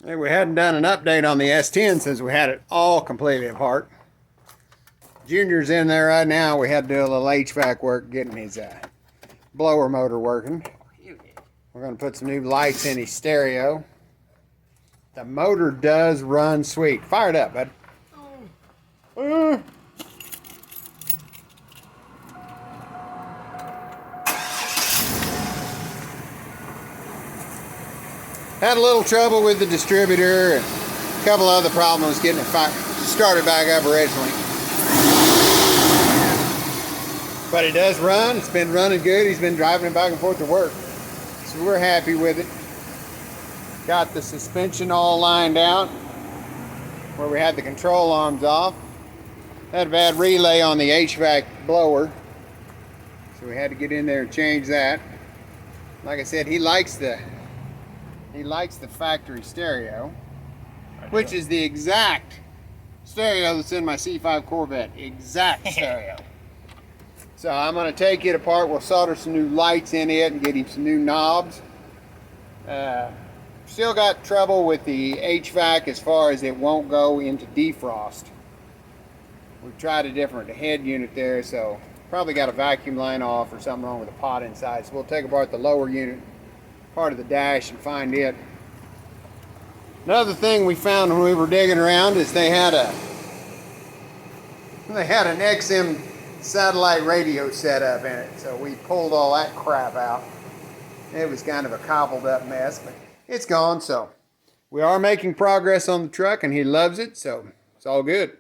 Hey, we hadn't done an update on the S10 since we had it all completely apart. Junior's in there right now. We had to do a little HVAC work getting his blower motor working. We're going to put some new lights in his stereo. The motor does run sweet. Fire it up, bud. Had a little trouble with the distributor and a couple other problems getting it started back up originally. But it does run. It's been running good. He's been driving it back and forth to work. So we're happy with it. Got the suspension all lined out where we had the control arms off. Had a bad relay on the HVAC blower, so we had to get in there and change that. Like I said, he likes the factory stereo, which is the exact stereo that's in my C5 Corvette. Exact stereo. So I'm going to take it apart. We'll solder some new lights in it and get him some new knobs. Still got trouble with the HVAC as far as it won't go into defrost. We've tried a different head unit there, so probably got a vacuum line off or something wrong with the pot inside. So we'll take apart the lower unit, part of the dash, and find it. Another thing we found when we were digging around is they had an XM satellite radio set up in it. So we pulled all that crap out. It was kind of a cobbled up mess, but it's gone. So we are making progress on the truck and he loves it, so it's all good.